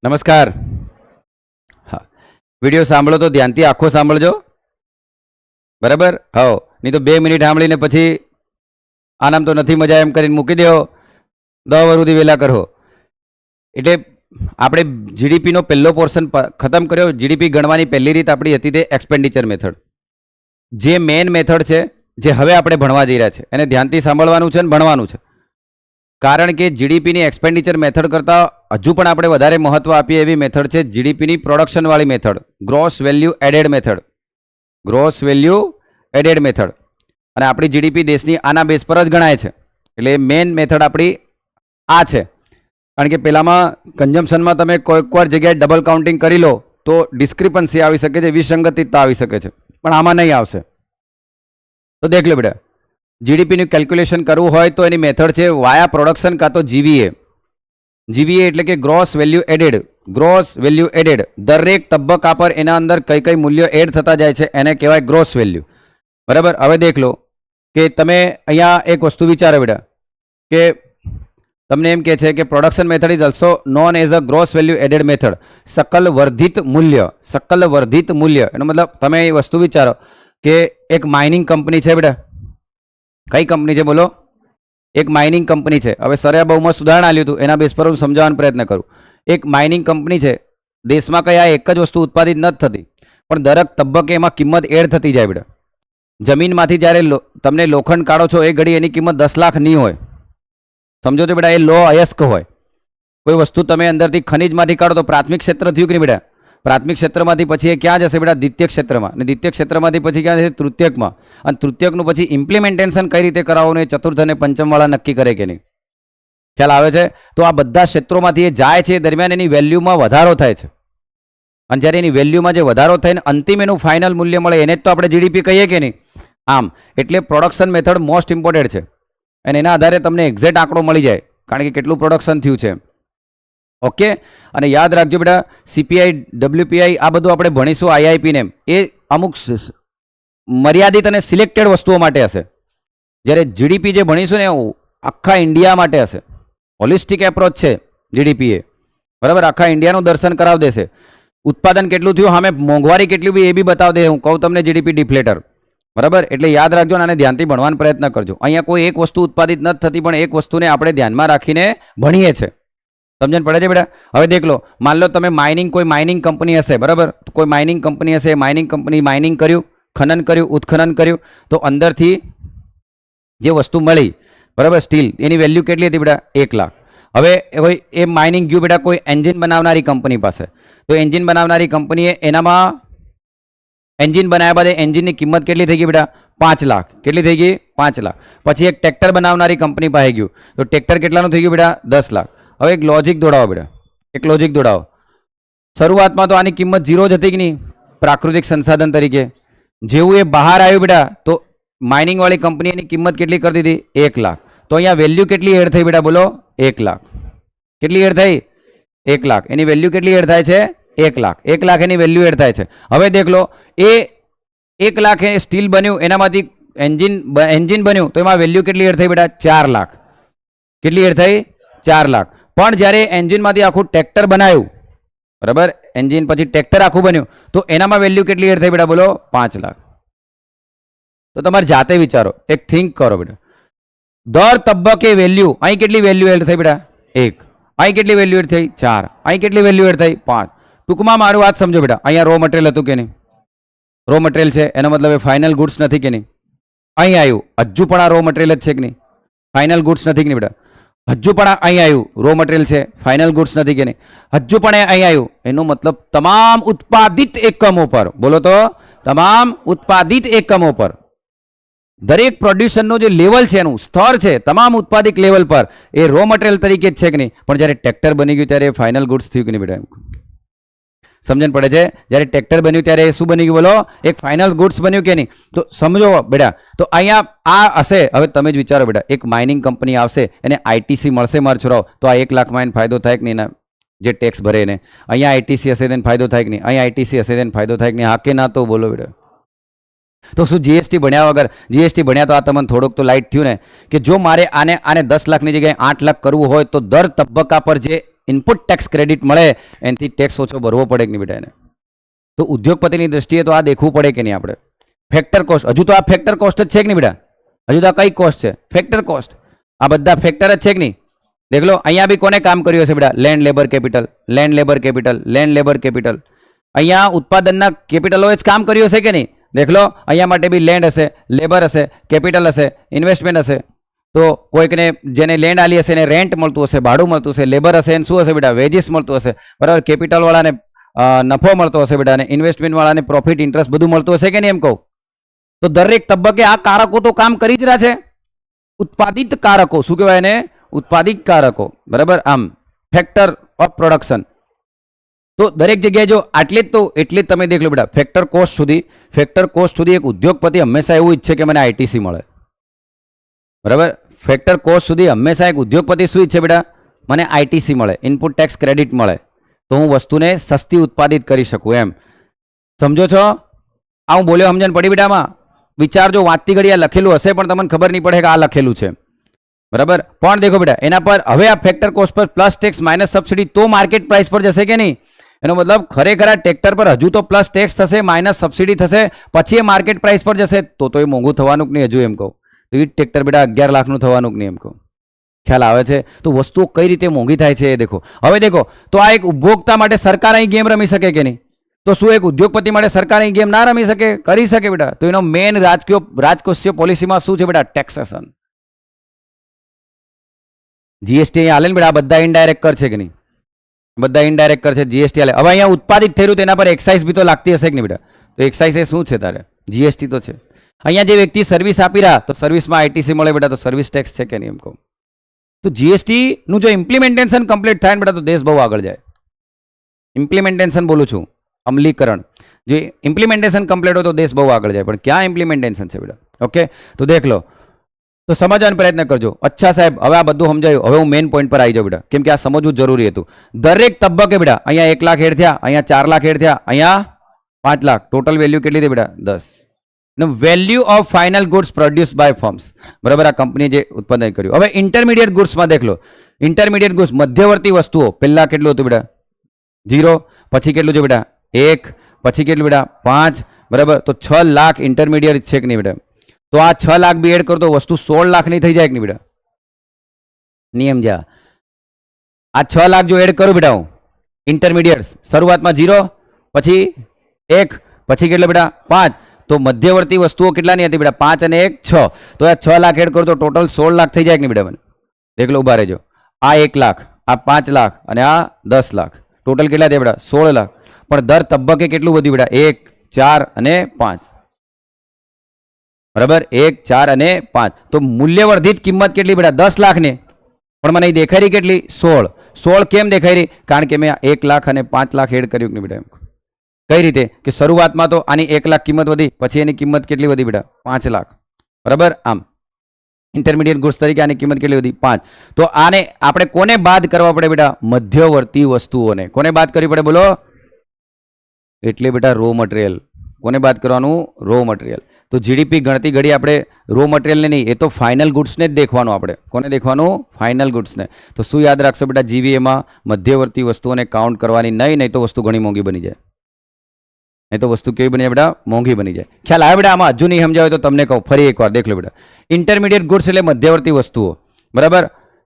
નમસ્કાર. હા, વિડીયો સાંભળો તો ધ્યાનથી આખો સાંભળજો, બરાબર? હા, નહીં તો 2 મિનિટ સાંભળીને પછી આનામ તો નથી મજા એમ કરીને મૂકી દેવો, 10 વાર સુધી વહેલા કરો. એટલે આપણે જીડીપીનો પહેલો પોર્શન ખતમ કર્યો. જીડીપી ગણવાની પહેલી રીત આપણી હતી તે એક્સપેન્ડિચર મેથડ, જે મેઇન મેથડ છે, જે હવે આપણે ભણવા જઈ રહ્યા છે. એને ધ્યાનથી સાંભળવાનું છે અને ભણવાનું છે. કારણ કે જીડીપીની એક્સપેન્ડિચર મેથડ કરતાં હજુ પણ આપણે વધારે મહત્વ આપીએ એવી મેથડ છે જીડીપીની પ્રોડક્શનવાળી method, gross value added method. Gross value added method. અને આપણી જીડીપી દેશની આના બેઝ પર જ ગણાય છે. એટલે મેઇન મેથડ આપણી આ છે. કારણ કે પહેલામાં કન્ઝમ્પશનમાં તમે કોઈક જગ્યાએ ડબલ કાઉન્ટિંગ કરી લો તો ડિસ્ક્રિપન્સી આવી શકે છે, વિસંગતિતા આવી શકે છે, પણ આમાં નહીં આવશે. તો દેખ લો બેટા, જીડીપીનું કેલ્ક્યુલેશન કરવું હોય તો એની મેથડ છે વાયા પ્રોડક્શન કાં તો જીવીએ. જીવીએ એટલે કે gross value added. Gross value added દરેક તબક્કા પર એના અંદર કઈ કઈ મૂલ્યો એડ થતા જાય છે એને કહેવાય ગ્રોસ વેલ્યુ. બરાબર? હવે દેખ લો કે તમે અહીંયા એક વસ્તુ વિચારો બેટા, કે તમને એમ કહે છે કે production method is also known as a gross value added method. શકલ વર્ધિત મૂલ્ય. શકલ વર્ધિત મૂલ્ય એનો મતલબ તમે એ વસ્તુ વિચારો કે એક માઇનિંગ કંપની છે બેટા. કઈ કંપની છે બોલો? એક માઇનિંગ કંપની છે. હવે સરે બહુ મસ્ત ઉદાહરણ આપ્યું હતું, એના બેસ પર હું સમજાવવાનો પ્રયત્ન કરું. એક માઇનિંગ કંપની છે, દેશમાં કઈ આ એક જ વસ્તુ ઉત્પાદિત નથી થતી, પણ દરેક તબક્કે એમાં કિંમત એડ થતી જાય બેટા. જમીનમાંથી જ્યારે તમને લોખંડ કાઢો છો એ ઘડી એની કિંમત 10 લાખ નહીં હોય. સમજો તો બેટા, એ લો અયસ્ક હોય. કોઈ વસ્તુ તમે અંદરથી ખનિજમાંથી કાઢો તો પ્રાથમિક ક્ષેત્ર થયું કે નહીં બેટા? પ્રાથમિક ક્ષેત્રમાંથી પછી એ ક્યાં જશે બેટા? દ્વિતીય ક્ષેત્રમાં. અને દ્વિતીય ક્ષેત્રમાંથી પછી ક્યાં જશે? તૃતીયકમાં. અને તૃતીયકનું પછી ઇમ્પ્લિમેન્ટેશન કઈ રીતે કરાવવાનું એ ચતુર્થ અને પંચમવાળા નક્કી કરે કે નહીં? ખ્યાલ આવે છે? તો આ બધા ક્ષેત્રોમાંથી એ જાય છે, દરમિયાન એની વેલ્યુમાં વધારો થાય છે. અને જ્યારે એની વેલ્યુમાં જે વધારો થઈને અંતિમ એનું ફાઇનલ મૂલ્ય મળે એને જ તો આપણે જીડીપી કહીએ કે નહીં? આમ એટલે પ્રોડક્શન મેથડ મોસ્ટ ઇમ્પોર્ટન્ટ છે. અને એના આધારે તમને એક્ઝેક્ટ આંકડો મળી જાય, કારણ કે કેટલું પ્રોડક્શન થયું છે. ઓકે? અને યાદ રાખજો બેટા, સીપીઆઈ, ડબ્લ્યુપીઆઈ આ બધું આપણે ભણીશું આઈઆઈપીને, એ અમુક મર્યાદિત અને સિલેક્ટેડ વસ્તુઓ માટે હશે. જ્યારે જીડીપી જે ભણીશું ને આખા ઇન્ડિયા માટે હશે. હોલિસ્ટિક એપ્રોચ છે જીડીપી એ. બરાબર? આખા ઇન્ડિયાનું દર્શન કરાવી દેશે. ઉત્પાદન કેટલું થયું, સામે મોંઘવારી કેટલી બી એ બી બતાવી દે. હું કહું તમને જીડીપી ડિફ્લેટર. બરાબર? એટલે યાદ રાખજો અને આને ધ્યાનથી ભણવાનો પ્રયત્ન કરજો. અહીંયા કોઈ એક વસ્તુ ઉત્પાદિત નથી થતી, પણ એક વસ્તુને આપણે ધ્યાનમાં રાખીને ભણીએ છીએ. સમજણ પડે છે બેટા? હવે દેખ લો, માન લો તમે કોઈ માઇનિંગ કંપની હશે, બરાબર? કોઈ માઇનિંગ કંપની હશે, માઇનિંગ કંપની માઇનિંગ કર્યું, ખનન કર્યું, ઉત્ખનન કર્યું, તો અંદરથી જે વસ્તુ મળી, બરાબર, સ્ટીલ, એની વેલ્યુ કેટલી હતી બેટા? 1 લાખ. હવે કોઈ એ માઇનિંગ ગયું બેટા કોઈ એન્જિન બનાવનારી કંપની પાસે. તો એન્જિન બનાવનારી કંપનીએ એનામાં એન્જિન બનાવ્યા બાદ એન્જિનની કિંમત કેટલી થઈ ગઈ બેટા? 5 લાખ. કેટલી થઈ ગઈ? 5 લાખ. પછી એક ટ્રેક્ટર બનાવનારી કંપની પાસે ગયું, તો ટ્રેક્ટર કેટલાનું થઈ ગયું બેટા? 10 લાખ. હવે એક લોજિક દોડાવો બેટા, એક લોજિક દોડાવો. શરૂઆતમાં તો આની કિંમત 0 જ હતી કે નહીં, પ્રાકૃતિક સંસાધન તરીકે. જેવું એ બહાર આવ્યું બેટા, તો માઇનિંગ વાળી કંપની એની કિંમત કેટલી કરી દીધી? 1 લાખ. તો અહીંયા વેલ્યુ કેટલી એડ થઈ બેટા? બોલો? 1 લાખ. કેટલી એડ થઈ? 1 લાખ. એની વેલ્યુ કેટલી એડ થાય છે? 1 લાખ. 1 લાખ એની વેલ્યુ એડ થાય છે. હવે દેખ લો, એ 1 લાખ એ સ્ટીલ બન્યું, એનામાંથી એન્જિન બન્યું, તો એમાં વેલ્યુ કેટલી એડ થઈ બેટા? 4 લાખ. કેટલી એડ થઈ? 4 લાખ. પણ જ્યારે એન્જિનમાંથી આખું ટ્રેક્ટર બનાવ્યું, બરાબર, એન્જિન પછી ટ્રેક્ટર આખું બન્યું, તો એનામાં વેલ્યુ કેટલી એડ થઈ બેટા? બોલો? 5 લાખ. તો તમારે જાતે વિચારો, એક થિંક કરો બેટા. દર તબક્કે વેલ્યુ, અહીં કેટલી વેલ્યુ એડ થઈ બેટા? 1. અહીં કેટલી વેલ્યુ એડ થઈ? 4. અહીં કેટલી વેલ્યુ એડ થઈ? 5. ટૂંકમાં મારું વાત સમજો બેટા, અહીંયા રો મટીરિયલ હતું કે નહીં? રો મટીરિયલ છે, એનો મતલબ એ ફાઇનલ ગુડ્સ નથી કે નહીં? અહીં આવ્યું, હજુ પણ આ રો મટીરિયલ જ છે કે નહીં? ફાઇનલ ગુડ્સ નથી કે નહીં બેટા? હજુ પણ અહીં આવ્યું, રો મટીરિયલ છે, ફાઇનલ ગુડ્સ નથી કે નહીં? હજુ પણ અહીં આવ્યું, એનો મતલબ તમામ ઉત્પાદિત એકમો પર, બોલો તો, તમામ ઉત્પાદિત એકમો પર, દરેક પ્રોડ્યુસરનો જે લેવલ છે, એનું સ્તર છે, તમામ ઉત્પાદિત લેવલ પર એ રો મટીરિયલ તરીકે જ છે કે નહીં? પણ જ્યારે ટ્રેક્ટર બની ગયું ત્યારે ફાઇનલ ગુડ્સ થયું કે નહીં બેટા? સમજણ પડે છે? જ્યારે ટ્રેક્ટર બન્યું ત્યારે શું બની ગયું બોલો? એક ફાઇનલ ગુડ્સ બન્યું કે નહીં? તો સમજો બેટા, તો અહીંયા આ હશે. હવે તમે જ વિચારો બેટા, એક માઇનિંગ કંપની આવશે, એને આઈટીસી મળશે મારો છોરાઓ, તો આ 1 લાખમાં એને ફાયદો થાય કે નહીં? જે ટેક્સ ભરે એને. અહીંયા આઈટીસી હશે તેને ફાયદો થાય કે નહીં? અહીંયા આઈટીસી હશે તેને ફાયદો થાય કે નહીં? હા કે ના? તો બોલો બેટા. તો શું જીએસટી ભણ્યા વગર, જીએસટી ભણ્યા તો આ તમને થોડુંક તો લાઇટ થયું ને, કે જો મારે આને 10 લાખની જગ્યાએ 8 લાખ કરવું હોય તો દર તબક્કા પર જે ઇનપુટ ટેક્સ ક્રેડિટ મળે એનાથી ટેક્સ ઓછો ભરવો પડે કે નહીં બેટા એને? તો ઉદ્યોગપતિની દ્રષ્ટિએ તો આ દેખવું પડે કે નહીં આપણે? ફેક્ટર કોસ્ટ, હજુ તો આ ફેક્ટર કોસ્ટ જ છે કે નહીં બેટા? હજુ તો આ કઈ કોસ્ટ છે? Factor cost. આ બધા ફેક્ટર જ છે કે નહીં? દેખ લો અહીંયા બી કોને કામ કર્યું હશે બેટા? Land labour capital, land labour capital, land labour capital. અહીંયા ઉત્પાદનના કેપિટલોએ જ કામ કર્યું હશે કે નહીં? દેખ લો અહીંયા માટે બી લેન્ડ હશે, લેબર હશે, કેપિટલ હશે, ઇન્વેસ્ટમેન્ટ હશે. તો કોઈકને જેને લેન્ડ આલી હશે એને રેન્ટ મળતું હશે, ભાડું મળતું હશે, લેબર હશે એને શું હશે બેટા? વેજીસ મળતું હશે, બરાબર? કેપિટલ વાળાને નફો મળતો હશે બેટા, અને ઇન્વેસ્ટમેન્ટ વાળાને પ્રોફિટ ઇન્ટરેસ્ટ બધું મળતું હશે કે નહીં? એમ કહું તો દરેક તબક્કે આ કારકો તો કામ કરી જ રહ્યા છે. ઉત્પાદિત કારકો, શું કહેવાય એને? ઉત્પાદિત કારકો, બરાબર? આમ ફેક્ટર ઓફ પ્રોડક્શન. તો દરેક જગ્યાએ જો આટલે જ તો એટલે જ તમે દેખ લો બેટા, ફેક્ટર કોસ્ટ સુધી એક ઉદ્યોગપતિ હંમેશા એવું ઈચ્છે કે મને આઈટીસી મળે, બરાબર? ફેક્ટર કોસ્ટ સુધી હંમેશા એક ઉદ્યોગપતિ શું ઈચ્છે બેટા? મને આઈટીસી મળે, ઇનપુટ ટેક્સ ક્રેડિટ મળે, તો હું વસ્તુને સસ્તી ઉત્પાદિત કરી શકું. એમ સમજો છો? આ હું બોલ્યો સમજણ પડી બેટામાં? વિચારજો, વાંચતી ઘડી આ લખેલું હશે પણ તમને ખબર નહીં પડે કે આ લખેલું છે, બરાબર? પણ દેખો બેટા એના પર હવે આ ફેક્ટર કોસ્ટ પર પ્લસ ટેક્સ માઇનસ સબસિડી તો માર્કેટ પ્રાઇસ પર જશે કે નહીં? એનો મતલબ ખરેખર આ ટ્રેક્ટર પર હજુ તો પ્લસ ટેક્સ થશે, માઇનસ સબસિડી થશે, પછી એ માર્કેટ પ્રાઇસ પર જશે, તો એ મોંઘું થવાનું કે નહીં? હજુ એમ કહું તો એ ટ્રેક્ટર બેટા 11 લાખનું થવાનું કે નહીં? એમ કહું ખ્યાલ આવે છે? તો વસ્તુઓ કઈ રીતે મોંઘી થાય છે એ દેખો. હવે દેખો તો આ એક ઉપભોક્તા માટે સરકાર અહીં ગેમ રમી શકે કે નહીં? તો શું એક ઉદ્યોગપતિ માટે સરકાર અહીં ગેમ ના રમી શકે? કરી શકે બેટા. તો એનો મેઇન રાજકોષીય પોલિસીમાં શું છે બેટા? ટેક્સેશન. જીએસટી અહીંયા હાલે ને બેટા, આ બધા ઇનડાયરેક્ટ કર છે કે નહીં? બધા ઇનડાયરેક્ટ કર છે, જીએસટી હાલે. હવે અહીંયા ઉત્પાદિત થયું તેના પર એક્સાઇઝ બી તો લાગતી હશે કે નહીં બેટા? તો એક્સાઇઝ એ શું છે તારે? જીએસટી તો છે. અહીંયા જે વ્યક્તિ સર્વિસ આપી રહ્યા તો સર્વિસમાં આઈટીસી મળે બેટા, તો સર્વિસ ટેક્સ છે કે નહીં? એમ કહું તો જીએસટી નું જો ઇમ્પ્લિમેન્ટેશન કમ્પ્લીટ થાય ને બેટા તો દેશ બહુ આગળ જાય. ઇમ્પ્લિમેન્ટેશન બોલું છું, અમલીકરણ. જે ઇમ્પ્લિમેન્ટેશન કમ્પ્લીટ હોય તો દેશ બહુ આગળ જાય, પણ ક્યાં ઇમ્પ્લિમેન્ટેશન છે બેટા? ઓકે, તો દેખ લો, તો સમજવાનો પ્રયત્ન કરજો. અચ્છા સાહેબ, હવે આ બધું સમજાયું, હવે હું મેઇન પોઈન્ટ પર આવી જાઉં બેટા, કેમ કે આ સમજવું જરૂરી હતું. દરેક તબક્કે બેટા અહીંયા 1 લાખ હેડ થયા, અહીંયા 4 લાખ હેડ થયા, અહીંયા 5 લાખ. ટોટલ વેલ્યુ કેટલી થઈ બેટા? 10. Value of final goods produce by firms, બરાબર? આ કંપની જે ઉત્પાદન કર્યું. હવે ઇન્ટરમીડિયેટ ગુડ્સમાં દેખ લો, ઇન્ટરમીડિયેટ ગુડ્સ મધ્યવર્તી વસ્તુઓ, પહેલા કેટલું હતું બેટા? 0. પછી કેટલું છે બેટા? 1. પછી કેટલું બેટા? 5. બરાબર? તો 6 લાખ ઇન્ટરમીડિયેટ છે કે નહીં બેટા? તો આ 6 લાખ બી એડ કરો તો વસ્તુ 16 લાખની થઈ જાય કે નહીં બેટા? નિયમ જા આ 6 લાખ જો એડ કરું બેટા હું ઇન્ટરમીડિયેટ, શરૂઆતમાં 0, પછી 1, પછી કેટલો બેટા? 5. તો મધ્યવર્તી વસ્તુઓ કેટલાની હતી બેટા? 5 અને 1 6. તો આ 6 લાખ એડ કરો તો ટોટલ 16 લાખ થઈ જાય કે નહીં બેટા? મને દેખ લો, ઉભા રહેજો. આ 1 લાખ, આ 5 લાખ અને આ 10 લાખ, ટોટલ કેટલા થયા બેટા? 16 લાખ. પણ દર તબક્કે કેટલું વધ્યું બેટા? 1, 4 અને 5, બરાબર? 1, 4 અને 5. તો મૂલ્યવર્ધિત કિંમત કેટલી બેટા? 10 લાખની. પણ મને દેખાઈ રહી કેટલી? 16. 16 કેમ દેખાઈ રહી? કારણ કે મેં 1 લાખ અને 5 લાખ એડ કર્યું કે નહીં બેટા? કઈ રીતે? કે શરૂઆતમાં તો આની 1 લાખ કિંમત વધી, પછી એની કિંમત કેટલી વધી બેટા? 5 લાખ, બરાબર? આમ ઇન્ટરમીડિયેટ ગુડ્સ તરીકે આની કિંમત કેટલી વધી? 5. તો આને આપણે કોને બાદ કરવા પડે બેટા? મધ્યવર્તી વસ્તુઓને. કોને બાદ કરવી પડે બોલો? એટલે બેટા રો મટીરિયલ. કોને બાદ કરવાનું? Raw material. તો જીડીપી ગણતી ઘડી આપણે રો મટીરિયલને નહીં, એ તો ફાઇનલ ગુડ્સને જ દેખવાનું. આપણે કોને દેખવાનું? ફાઇનલ ગુડ્સને. તો શું યાદ રાખશો બેટા? જીવીએમાં મધ્યવર્તી વસ્તુઓને કાઉન્ટ કરવાની નહીં તો વસ્તુ ઘણી મોંઘી બની જાય. નહીં તો વસ્તુ કેવી બની જાય બેટા? મોંઘી બની જાય. ખ્યાલ આવે બેટા? આમાં હજુ નહીં સમજાવે તો તમને કહું ફરી એકવાર દેખ લો બેટા. ઇન્ટરમીડિયેટ ગુડ્સ એટલે મધ્યવર્તી વસ્તુઓ, બરાબર?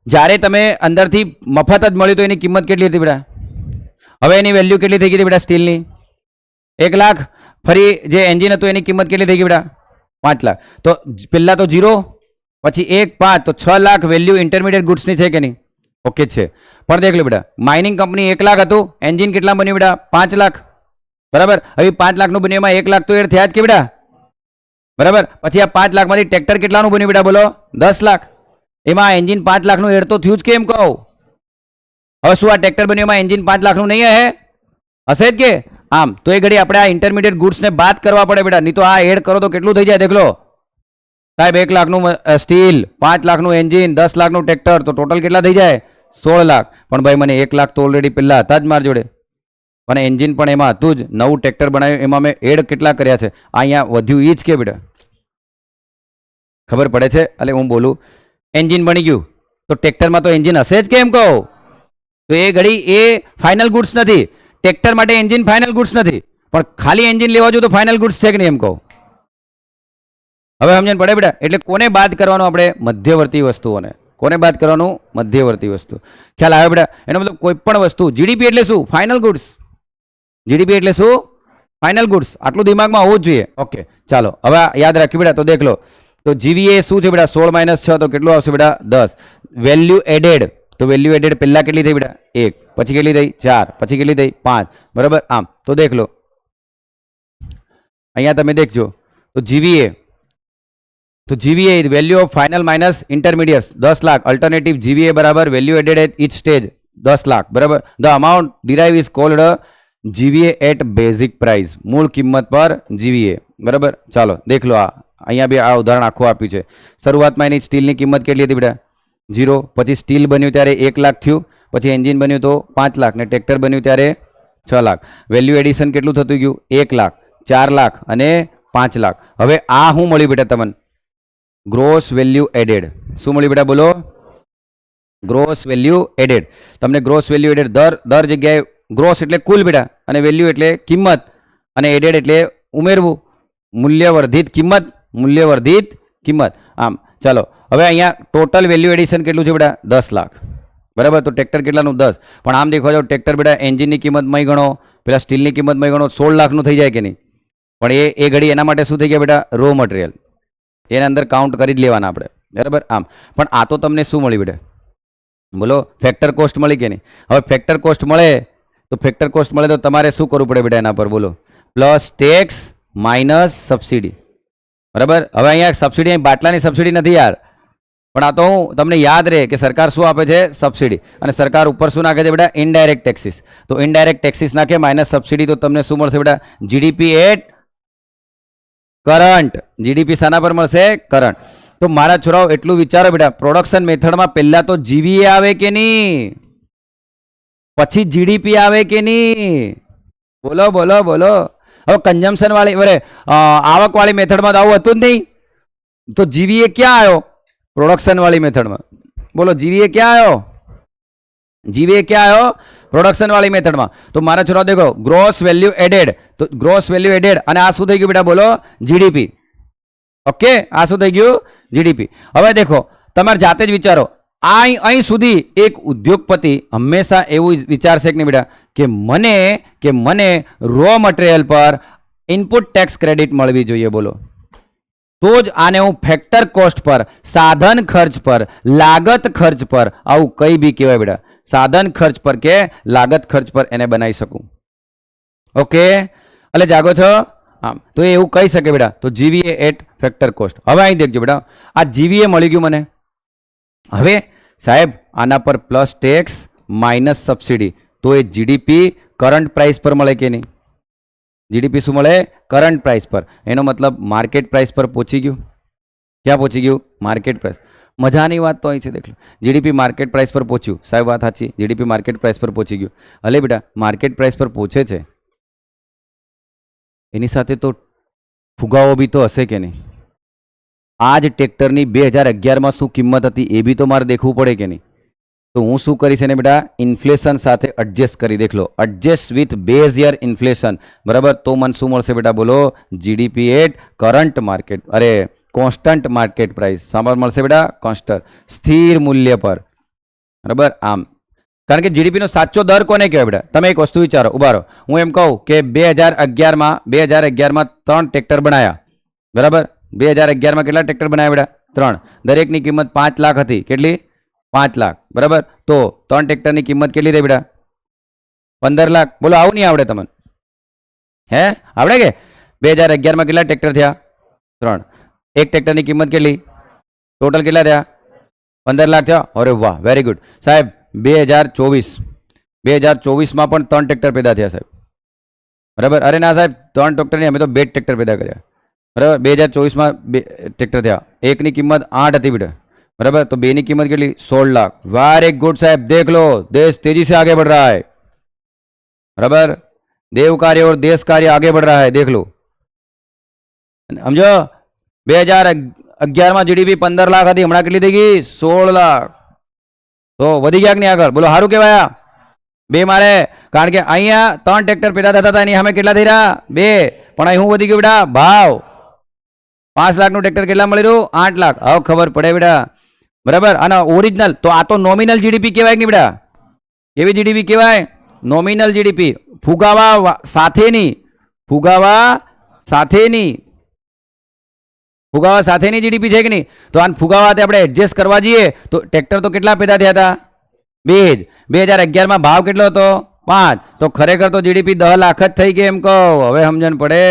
જ્યારે તમે અંદરથી મફત જ મળ્યું તો એની કિંમત કેટલી હતી બેટા? હવે એની વેલ્યુ કેટલી થઈ ગઈ હતી બેટા? સ્ટીલની 1 લાખ. ફરી જે એન્જિન હતું એની કિંમત કેટલી થઈ ગઈ બેટા? 5 લાખ. તો પહેલા તો 0, પછી 1, 5, તો 6 લાખ વેલ્યુ ઇન્ટરમીડિયેટ ગુડ્સની છે કે નહીં? ઓકે છે. પણ દેખ લો બેટા, માઇનિંગ કંપની 1 લાખ હતું, એન્જિન કેટલા બન્યું બેટા? 5 લાખ, બરાબર? હવે 5 લાખનું બન્યું, એમાં 1 લાખ તો એડ થયા જ કે બેટા? બરાબર? પછી આ 5 લાખમાંથી ટ્રેક્ટર કેટલાનું બન્યું બેટા? બોલો? 10 લાખ. એમાં એન્જિન 5 લાખનું એડ તો થયું જ કે એમ કહું? હવે શું આ ટ્રેક્ટર બન્યું એમાં એન્જિન 5 લાખનું નહીં હશે જ કે? આમ તો એ ઘડી આપણે આ ઇન્ટરમીડિયેટ ગુડ્સને બાદ કરવા પડે બેટા, નહીં તો આ એડ કરો તો કેટલું થઈ જાય દેખ લો સાહેબ? 1 લાખનું સ્ટીલ, 5 લાખનું એન્જિન, 10 લાખનું ટ્રેક્ટર, તો ટોટલ કેટલા થઈ જાય? 16 લાખ. પણ ભાઈ મને 1 લાખ તો ઓલરેડી પહેલા હતા જ મારી જોડે. અને એન્જિન પણ એમાં હતું જ. નવું ટ્રેક્ટર બનાવ્યું એમાં મેં એડ કેટલા કર્યા છે, આ અહીંયા વધ્યું એ જ કે બેટા ખબર પડે છે. એટલે હું બોલું એન્જિન બની ગયું તો ટ્રેક્ટરમાં તો એન્જિન હશે જ કેમ કહો, તો એ ઘડી એ ફાઇનલ ગુડ્સ નથી. ટ્રેક્ટર માટે એન્જિન ફાઇનલ ગુડ્સ નથી, પણ ખાલી એન્જિન લેવા જો તો ફાઇનલ ગુડ્સ છે કે નહીં એમ કહો. હવે સમજણ પડે બેટા. એટલે કોને બાદ કરવાનું આપણે? મધ્યવર્તી વસ્તુઓને. કોને બાદ કરવાનું? મધ્યવર્તી વસ્તુ. ખ્યાલ આવે બેટા? એનો મતલબ કોઈ પણ વસ્તુ. જીડીપી એટલે શું? Final goods. જીડીપી એટલે શું? Final goods. આટલું દિમાગમાં હોવું જ જોઈએ. ઓકે ચાલો હવે યાદ રાખ્યું બેટા. તો દેખ લો, તો જીવીએ શું છે બેટા? 16 - 6 તો કેટલું આવશે બેટા? 10. વેલ્યુ એડેડ, તો વેલ્યુ એડેડ પહેલા કેટલી થઈ બેટા? 1, પછી કેટલી થઈ? 4, પછી કેટલી થઈ? 5. બરાબર. આમ તો દેખ લો અહીંયા તમે દેખજો, તો જીવીએ, તો GVA value of final minus intermediate 10 lakh. Alternative GVA બરાબર value added at each stage 10 lakh. બરાબર. The amount derive is called GVA at basic price, મૂળ કિંમત પર જીવીએ. બરાબર. ચાલો દેખ લો, આ અહીંયા બી આ ઉદાહરણ આખું આપ્યું છે. શરૂઆતમાં એની સ્ટીલની કિંમત કેટલી હતી બેટા? 0. પછી સ્ટીલ બન્યું ત્યારે 1 લાખ થયું, પછી એન્જિન બન્યું તો 5 લાખ, ને ટ્રેક્ટર બન્યું ત્યારે 6 લાખ. વેલ્યુ એડિશન કેટલું થતું ગયું? 1 લાખ, 4 લાખ અને 5 લાખ. હવે આ શું મળ્યું બેટા તમને? Gross value added. શું મળ્યું બેટા? બોલો. Gross value added. તમને ગ્રોસ વેલ્યુ એડેડ દર જગ્યાએ, ગ્રોસ એટલે કુલ બેટા, અને વેલ્યુ એટલે કિંમત, અને એડેડ એટલે ઉમેરવું. મૂલ્યવર્ધિત કિંમત, મૂલ્યવર્ધિત કિંમત. આમ ચાલો હવે અહીંયા ટોટલ વેલ્યુ એડિશન કેટલું છે બેટા? 10 લાખ. બરાબર. તો ટ્રેક્ટર કેટલાનું? 10. પણ આમ દેખવા જાવ ટ્રેક્ટર બેટા એન્જિનની કિંમતમાં ગણો, પેલા સ્ટીલની કિંમતમાં ગણો, 16 લાખનું થઈ જાય કે નહીં? પણ એ ઘડી એના માટે શું થઈ ગયા બેટા? Raw material. એના અંદર કાઉન્ટ કરી જ લેવાના આપણે. બરાબર. આમ પણ આ તો તમને શું મળ્યું બેટા? બોલો. ફેક્ટર કોસ્ટ મળી કે નહીં? હવે ફેક્ટર કોસ્ટ મળે તો ફેક્ટર કોસ્ટ મળે તો તમારે શું કરવું પડે બેટા એના પર? બોલો. Plus tax minus subsidy. બરાબર. હવે અહીંયા સબસિડી, બાટલાની સબસિડી નથી યાર, પણ આ તો હું તમને યાદ રહે કે સરકાર શું આપે છે? સબસિડી. અને સરકાર ઉપર શું નાખે છે બેટા? Indirect taxes. તો ઇનડાયરેક્ટ ટેક્સીસ નાખે માઇનસ સબસિડી, તો તમને શું મળશે બેટા? GDP at current. જીડીપી શાના પર મળશે? કરંટ. તો મારા છોરાઓ એટલું વિચારો બેટા, પ્રોડક્શન મેથડમાં પહેલા તો જીવીએ આવે કે નહીં, પછી જીડીપી આવે કે નહીં? બોલો બોલો બોલો. હવે કન્ઝમ્પશન વાળી, બરે આવક વાળી મેથડમાં તો આવું હતું જ નહીં, તો જીવીએ ક્યાં આવ્યો? પ્રોડક્શન વાળી મેથડમાં. બોલો. જીવીએ ક્યાં આવ્યો? જીવીએ ક્યાં આવ્યો? પ્રોડક્શન વાળી મેથડમાં. તો મારા છોરા દેખો, ગ્રોસ વેલ્યુ એડેડ, તો ગ્રોસ વેલ્યુ એડેડ, અને આ શું થઈ ગયું બેટા? બોલો. જીડીપી. ઓકે. આ શું થઈ ગયું? જીડીપી. હવે દેખો તમારે જાતે જ વિચારો, અહીં સુધી એક ઉદ્યોગપતિ હંમેશા એવું વિચારશે કે નહીં બેટા, કે મને રો મટીરિયલ પર ઇનપુટ ટેક્સ ક્રેડિટ મળવી જોઈએ. બોલો. તો જ આને હું ફેક્ટર કોસ્ટ પર, સાધન ખર્ચ પર, લાગત ખર્ચ પર, આવું કઈ બી કહેવાય બેટા, સાધન ખર્ચ પર કે લાગત ખર્ચ પર એને બનાવી શકું. ઓકે. એટલે જાગો છો? આમ તો એવું કહી શકે બેટા. તો જીવીએ એટ ફેક્ટર કોસ્ટ. હવે અહીં દેખજો બેટા, આ જીવીએ મળી ગયું મને. હવે સાહેબ આના પર પ્લસ ટેક્સ માઇનસ સબસિડી, તો એ જીડીપી કરંટ પ્રાઇસ પર મળે કે નહીં? જીડીપી શું મળે? કરંટ પ્રાઇસ પર. એનો મતલબ માર્કેટ પ્રાઇસ પર પહોંચી ગયું. ક્યાં પહોંચી ગયું? Market price. મજાની વાત તો અહીં છે. દેખ લો, જીડીપી માર્કેટ પ્રાઇસ પર પહોંચ્યું. સાહેબ વાત સાચી, જીડીપી માર્કેટ પ્રાઇસ પર પહોંચી ગયું. અલે બેટા માર્કેટ પ્રાઇસ પર પહોંચે છે, એની સાથે તો ફુગાવો બી તો હશે કે નહીં? આ જ ટ્રેક્ટરની 2011માં શું કિંમત હતી એ બી તો મારે દેખવું પડે કે નહીં? તો હું શું કરીશ એને બેટા? ઇન્ફ્લેશન સાથે એડજસ્ટ કરી. દેખ લો, adjust with base year inflation. બરાબર. તો મને શું મળશે બેટા? બોલો. જીડીપી એટ કરંટ માર્કેટ, અરે કોન્સ્ટન્ટ માર્કેટ પ્રાઇસ. સાંભળ મળશે બેટા? કોન્સ્ટન્ટ, સ્થિર મૂલ્ય પર. બરાબર. આમ કારણ કે જીડીપીનો સાચો દર કોને કહેવાય બેટા? તમે એક વસ્તુ વિચારો, ઉભા રહો. હું એમ કહું કે 2011માં 3 ટ્રેક્ટર બનાવ્યા. બરાબર. 2011માં કેટલા ટ્રેક્ટર બનાવ્યા બેટા? 3. દરેકની કિંમત 5 લાખ હતી. કેટલી? 5 લાખ. બરાબર. તો 3 ટ્રેક્ટરની કિંમત કેટલી થઈ બેટા? 15 લાખ. બોલો. આવું નહીં આવડે તમને? હે આવડે કે? 2011માં કેટલા ટ્રેક્ટર થયા? 3. એક ટ્રેક્ટરની કિંમત કેટલી? ટોટલ કેટલા થયા? 15 લાખ થયા. અરે વાહ, વેરી ગુડ સાહેબ. 2024માં પણ 3 ટ્રેક્ટર પેદા થયા સાહેબ. બરાબર. અરે ના સાહેબ, 3 ટ્રેક્ટર નહીં, અમે તો 2 ટ્રેક્ટર પેદા કર્યા. બરાબર. 2024માં 2 ટ્રેક્ટર થયા. એકની કિંમત 8 હતી બેટા. बराबर। तो बे की कीमत के 16 लाख। वेरी गुड साहब, देख लो देश तेजी से आगे बढ़ रहा है। बराबर। देव कार्य और देश कार्य आगे बढ़ रहा है, देख लो समझो। 2011 में जीडीपी 15 लाख थी, हमणां केटली थई गई 16 लाख, तो वधी गया कि नहीं आगळ? बोलो हारू कहेवाय? बे मारे, कारण के अहींया 3 ट्रेक्टर पेदा थता हता, एनी सामे केटला थई रह्या? 2, पण અહીં હું વધી ગયું બેટા? ભાવ 5 લાખનું ટ્રેક્ટર કેટલા મળી રહ્યું? 8 લાખ. હવે ખબર પડે બેટા, બરાબર? અને ઓરિજિનલ તો આ તો નોમિનલ જીડીપી કહેવાય કે નહીં બેટા? કેવી જીડીપી કહેવાય? Nominal GDP. ફુગાવા સાથેની, ફુગાવા સાથેની, ફુગાવા સાથેની જીડીપી છે કે નહીં? તો આ ફુગાવાથી આપણે એડજસ્ટ કરવા જઈએ તો ટ્રેક્ટર તો કેટલા પેદા થયા હતા? 2 જ. 2011માં ભાવ કેટલો હતો? 5. તો ખરેખર તો જીડીપી 10 લાખ જ થઈ ગઈ એમ કહો. હવે સમજણ પડે?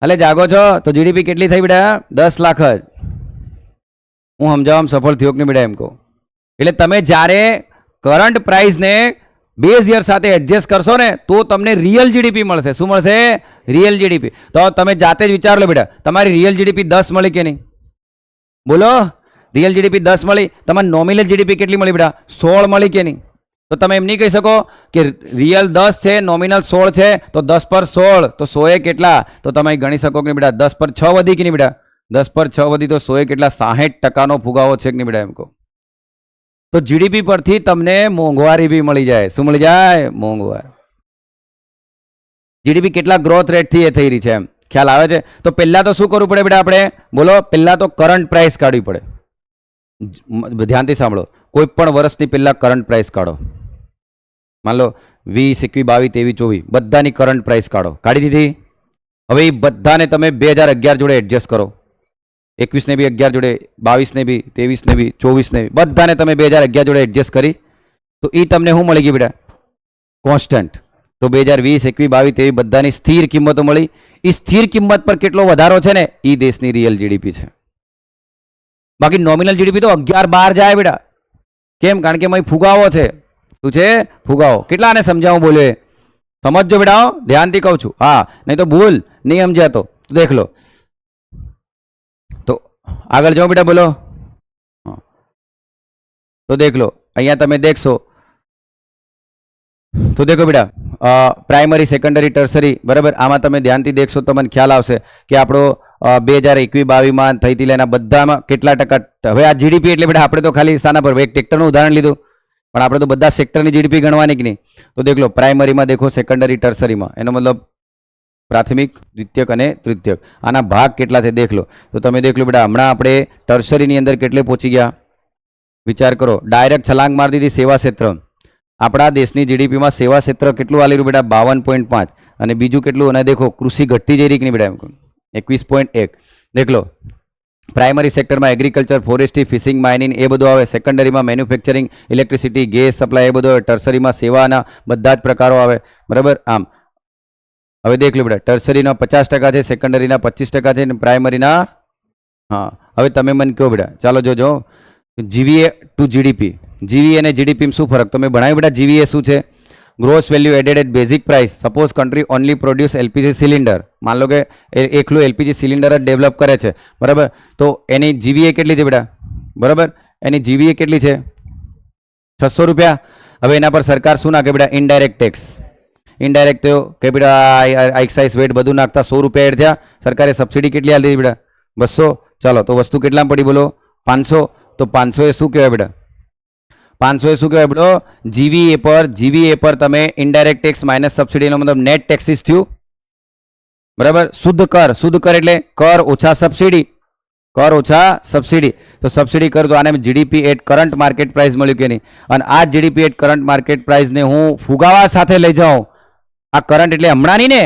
એટલે જાગો છો? તો જીડીપી કેટલી થઈ બેટા? 10 લાખ જ. હું સમજાવવામાં સફળ થયો કે નહીં બેટા એમ કહો? એટલે તમે જ્યારે કરંટ પ્રાઇસને બેઝ યર સાથે એડજસ્ટ કરશો ને તો તમને રિયલ જીડીપી મળશે. શું મળશે? Real GDP. તો તમે જાતે જ વિચાર લો બેટા, તમારી રિયલ જીડીપી 10 મળી કે નહીં? બોલો, રિયલ જીડીપી 10 મળી. તમારી નોમિનલ જીડીપી કેટલી મળી બેટા? 16 મળી કે નહીં? તો તમે એમ નહીં કહી શકો કે રિયલ 10 છે, નોમિનલ 16 છે, તો 10 પર 16 તો 100 એ કેટલા? તો તમે ગણી શકો કે નહીં બેટા? 10 પર 6 વધી કે નહીં બેટા? 10 પર 6 વધી તો 100 એ કેટલા? 60% ફુગાવો છે કે નહીં બેટા એમ કહો? તો જીડીપી પરથી તમને મોંઘવારી બી મળી જાય. શું મળી જાય? મોંઘવારી. જીડીપી કેટલા ગ્રોથ રેટથી એ થઈ રહી છે એમ ખ્યાલ આવે છે? તો પહેલા તો શું કરવું પડે બેટા આપણે? બોલો, પહેલા તો કરંટ પ્રાઇસ કાઢવી પડે. ધ્યાનથી સાંભળો, કોઈ પણ વર્ષની પહેલા કરંટ પ્રાઇસ કાઢો. માન લો 20, 21, 22, 23, 24 બધાની કરંટ પ્રાઇસ કાઢો. કાઢી દીધી? હવે એ બધાને તમે 2011 જોડે એડજસ્ટ કરો. 21 ને બી 11 જોડે, 22 ને બી, 23 ને બી, 24 ને બી, બધાને તમે 2011 જોડે એડજસ્ટ કરી તો એ તમને શું મળી ગઈ બેટા? કોન્સ્ટન્ટ. તો 2020, 21, 22, 23 બધાની સ્થિર કિંમતો મળી. એ સ્થિર કિંમત પર કેટલો વધારો છે ને એ દેશની રિયલ જીડીપી છે. બાકી નોમિનલ જીડીપી તો 11, 12 જાય બેટા. કેમ? કારણ કે એમાં ફુગાવો છે. શું છે? ફુગાવો. કેટલાને સમજાવું બોલ્યો? સમજજો બેટા, ધ્યાનથી કહું છું. હા, નહીં તો ભૂલ નહીં સમજ્યા તો દેખ લો. તો આગળ જાઓ બેટા, બોલો. તો દેખ લો, અહીંયા તમે દેખશો તો દેખો બેટા, પ્રાઇમરી, સેકન્ડરી, ટર્સરી, બરાબર? આમાં તમે ધ્યાનથી દેખશો તો તમને ખ્યાલ આવશે કે આપણો 2021-22માં થઈ હતી એના બધામાં કેટલા ટકા. હવે આ જીડીપી એટલે બેટા આપણે તો ખાલી શાના પર? એક ટ્રેક્ટરનું ઉદાહરણ લીધું, પણ આપણે તો બધા સેક્ટરની જીડીપી ગણવાની કે નહીં? તો દેખ લો, પ્રાઇમરીમાં દેખો, સેકન્ડરી, ટર્સરીમાં, એનો મતલબ પ્રાથમિક, દ્વિતીયક અને તૃતીયક. આના ભાગ કેટલા છે દેખ લો. તો તમે દેખ લો બેટા, હમણાં આપણે ટર્સરીની અંદર કેટલે પહોંચી ગયા? વિચાર કરો. ડાયરેક્ટ છલાંગ મારી દીધી સેવા ક્ષેત્ર. આપણા દેશની જીડીપીમાં સેવા ક્ષેત્ર કેટલું આલી રહ્યું બેટા? 52.5. અને બીજું કેટલું? અને દેખો, કૃષિ ઘટતી જઈ રહી કે નહીં બેટા? 21.1. દેખ લો, પ્રાઇમરી સેક્ટરમાં એગ્રીકલ્ચર, ફોરેસ્ટ્રી, ફિશિંગ, માઇનિંગ એ બધું આવે. સેકન્ડરીમાં મેન્યુફેક્ચરિંગ, ઇલેક્ટ્રિસિટી, ગેસ સપ્લાય એ બધું આવે. ટર્સરીમાં સેવાના બધા જ પ્રકારો આવે, બરાબર? આમ હવે દેખ લો બેટા, ટર્સરીના 50% છે, સેકન્ડરીના 25% છે, અને પ્રાઇમરીના, હા. હવે તમે મને કહો બેટા, ચાલો જોજો, જીવીએ ટુ જીડીપી. જીવીએ અને જીડીપીમાં શું ફરક? તો મેં ભણાવ્યું બેટા. જીવીએ શું છે? Gross value added at basic price. Suppose country only produce LPG cylinder. માન લો કે એકલું એલપીજી સિલિન્ડર જ ડેવલપ કરે છે, બરાબર? તો એની જીવીએ કેટલી છે બેટા? બરાબર, એની જીવીએ કેટલી છે? 600 રૂપિયા. હવે એના પર સરકાર શું નાખે બેટા? Indirect tax. ઇનડાયરેક્ટ થયો કે બેટા એક્સાઇઝ વેટ બધું નાખતા 100 રૂપિયા એડ થયા. સરકારે સબસિડી કેટલી આપી દીધી બેટા? 200. ચાલો, તો વસ્તુ કેટલામાં પડી બોલો? 500. તો 500 એ શું કહેવાય બેટા? 500 એ શું કહેવાય બેટો? જીવીએ પર તમે ઇનડાયરેક્ટ ટેક્સ માઇનસ સબસિડીનો મતલબ નેટ ટેક્સીસ થયું, બરાબર? શુદ્ધ કર એટલે કર ઓછા સબસિડી. કર ઓછા સબસિડી. તો સબસિડી કર તો આને GDP at current market price મળ્યું કે નહીં? અને આ જીડીપી એટ કરંટ માર્કેટ પ્રાઇસને હું ફુગાવા સાથે લઈ જાઉં. આ કરંટ એટલે હમણાંની ને,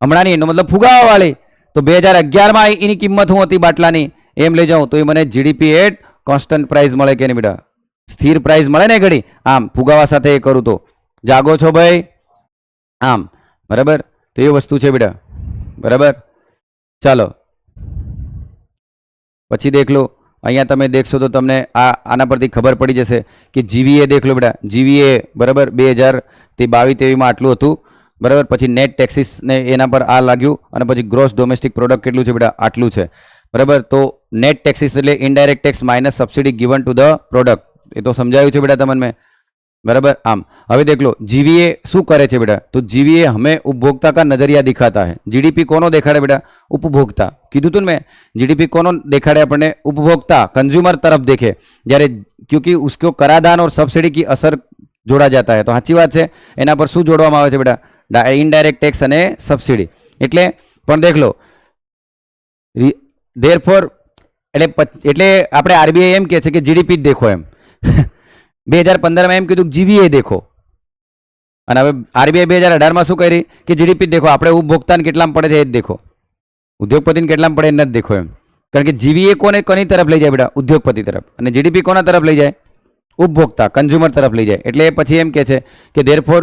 હમણાંની એનો મતલબ ફુગાવાવાળી. તો 2011માં એની કિંમત શું હતી બાટલાની એમ લઈ જાઉં તો એ મને જીડીપી એટ કોન્સ્ટન્ટ પ્રાઇસ મળે કે નહીં બેટા? સ્થિર પ્રાઇસ મળે ને ઘડી. આમ ફુગાવા સાથે એ કરું તો જાગો છો ભાઈ? આમ, બરાબર? તો એ વસ્તુ છે બેટા, બરાબર? ચાલો પછી દેખ લો. અહીંયા તમે દેખશો તો તમને આના પરથી ખબર પડી જશે કે જીવીએ દેખ લો બેટા. જીવીએ બરાબર 2022-23માં આટલું હતું, બરાબર? પછી નેટ ટેક્સીસ ને એના પર આ લાગ્યું, અને પછી ગ્રોસ ડોમેસ્ટિક પ્રોડક્ટ કેટલું છે બેટા? આટલું છે, બરાબર? તો નેટ ટેક્સીસ એટલે indirect tax minus subsidy given to the product. એ તો સમજાયું છે બેટા તમને મેં, बराबर आम હવે देख लो जीवीए શું કરે છે बेटा तो जीवीए हमें उपभोक्ता का नजरिया दिखाता है जीडीपी કોનો દેખાડે बेटा उपभोक्ता કીધું તું ને મેં जीडीपी કોનો દેખાડે આપણને उपभोक्ता कंज्यूमर तरफ देखे જ્યારે क्योंकि उसको कराधान और सब्सिडी की असर जोड़ा जाता है तो સાચી વાત છે એના પર શું જોડવામાં આવે છે बेटा ઇનડાયરેક્ટ ટેક્સ અને સબસિડી એટલે પણ દેખ લો ધેરફોર એટલે આપણે આરબીઆઈ એમ કહે છે કે જીડીપી જ દેખો એમ 2015 માં એમ કીધું જીવીએ દેખો અને હવે આરબીઆઈ 2018 માં શું કરી કે જીડીપી દેખો આપણે ઉપભોક્તાને કેટલામાં પડે છે એ જ દેખો ઉદ્યોગપતિને કેટલામાં પડે એ નથી દેખો એમ કારણ કે જીવીએ કોને કોની તરફ લઈ જાય બેટા ઉદ્યોગપતિ તરફ અને જીડીપી કોના તરફ લઈ જાય उपभोक्ता कंज्यूमर तरफ ले जाए એટલે પછી એમ કહે છે કે देयरफॉर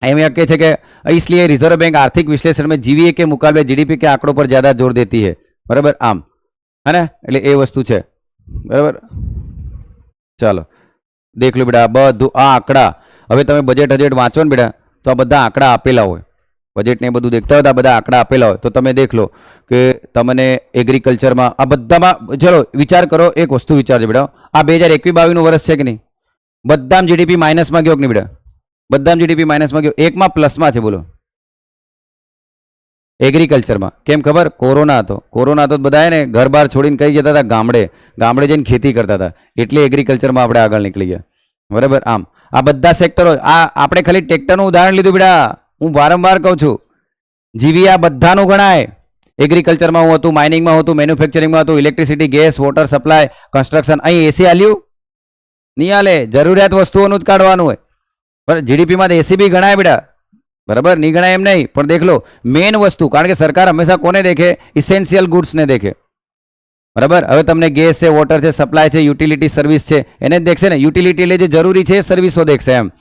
એમ કહે છે કે इसलिए रिजर्व बैंक आर्थिक विश्लेषण में जीवीए के मुकाबले जीडीपी के आंकड़ों पर ज्यादा जोर देती है बराबर आम है ना એટલે એ વસ્તુ છે બરાબર ચાલો देख लो बेटा બધું આ આંકડા હવે તમે બજેટ હજેટ વાંચો ને બેટા તો આ બધા આંકડા આપેલા હોય બજેટ ને બધું દેખતા હોય તો આ બધા આંકડા આપેલા હોય તો તમે દેખ લો કે તમને એગ્રીકલ્ચરમાં આ બધામાં ચલો વિચાર કરો એક વસ્તુ વિચારજો બેટા આ 2021-22 નું વર્ષ છે કે નહીં બધામાં જીડીપી માઇનસમાં ગયો કે નહીં બેટા બધામાં જીડીપી માઇનસમાં ગયો એકમાં પ્લસમાં છે બોલો એગ્રીકલ્ચરમાં કેમ ખબર કોરોના હતો બધા ને ઘર બહાર છોડીને કઈ જતા હતા ગામડે જઈને ખેતી કરતા હતા એટલે એગ્રીકલ્ચરમાં આપણે આગળ નીકળી ગયા બરાબર આમ આ બધા સેક્ટરો આ આપણે ખાલી ટ્રેક્ટરનું ઉદાહરણ લીધું બેટા હું વારંવાર કહું છું જીવી આ બધાનું ગણાય એગ્રીકલ્ચરમાં હું હતું માઇનિંગમાં હતું મેન્યુફેક્ચરિંગમાં હતું electricity gas water supply construction અહીં એસી આલ્યું નહીં આલે જરૂરિયાત વસ્તુઓનું જ કાઢવાનું હોય પણ જીડીપીમાં તો એસી બી ગણાય બેટા બરાબર નહીં ગણાય એમ નહીં પણ દેખ લો મેઇન વસ્તુ કારણ કે સરકાર હંમેશા કોને દેખે ઇસેન્શિયલ ગુડ્સને દેખે બરાબર હવે તમને ગેસ છે વોટર છે સપ્લાય છે યુટિલિટી સર્વિસ છે એને જ દેખશે ને યુટિલિટી એટલે જે જરૂરી છે એ સર્વિસો દેખશે એમ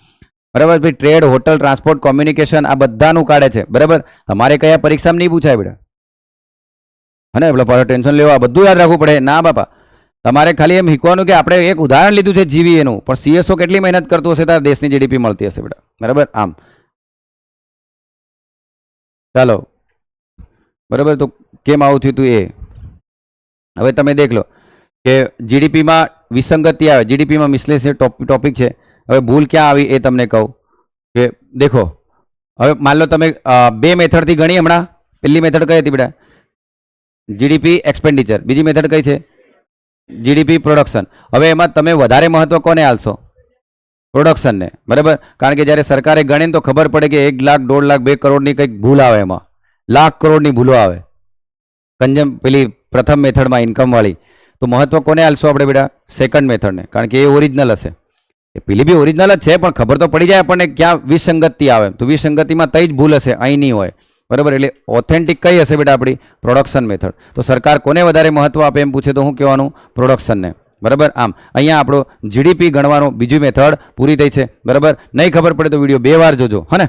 બરાબર ભાઈ ટ્રેડ હોટલ ટ્રાન્સપોર્ટ કોમ્યુનિકેશન આ બધાનું કાઢે છે બરાબર તમારે કયા પરીક્ષામાં નહીં પૂછાય બેટા હને એટલે પાછું ટેન્શન લેવા બધું યાદ રાખવું પડે ના બાપા તમારે ખાલી એમ શીખવાનું કે આપણે એક ઉદાહરણ લીધું છે જીવીએનું પણ સીએસઓ કેટલી મહેનત કરતું હશે ત્યારે દેશની જીડીપી મળતી હશે બેટા બરાબર આમ ચાલો બરાબર તો કેમ આવું થયું તું એ હવે તમે દેખ લો કે જીડીપીમાં વિસંગતિ આવે જીડીપીમાં મિસલેનિયસ ટોપિક છે હવે ભૂલ ક્યાં આવી એ તમને કહું કે દેખો હવે માન લો તમે બે મેથડથી ગણી હમણાં પહેલી મેથડ કઈ હતી બેટા જીડીપી એક્સપેન્ડિચર બીજી મેથડ કઈ છે જીડીપી પ્રોડક્શન હવે એમાં તમે વધારે મહત્વ કોને આલશો પ્રોડક્શનને બરાબર કારણ કે જ્યારે સરકારે ગણે તો ખબર પડે કે 1 લાખ 1.5 લાખ 2 કરોડની કંઈક ભૂલ આવે એમાં લાખ કરોડની ભૂલો આવે પેલી પ્રથમ મેથડમાં ઇન્કમવાળી તો મહત્વ કોને આલશો આપણે બેટા સેકન્ડ મેથડને કારણ કે એ ઓરિજિનલ હશે એ પેલી બી ઓરિજિનલ જ છે પણ ખબર તો પડી જાય આપણને ક્યાં વિસંગતિ આવે તો વિસંગતિમાં તઈ જ ભૂલ હશે અહીં નહીં હોય બરાબર એટલે ઓથેન્ટિક કઈ હશે બેટા આપણી પ્રોડક્શન મેથડ તો સરકાર કોને વધારે મહત્વ આપે એમ પૂછે તો હું કહેવાનું પ્રોડક્શનને બરાબર આમ અહીંયા આપણો જીડીપી ગણવાનો બીજી મેથડ પૂરી થઈ છે બરાબર નહીં ખબર પડે તો વિડીયો 2 વાર જોજો હને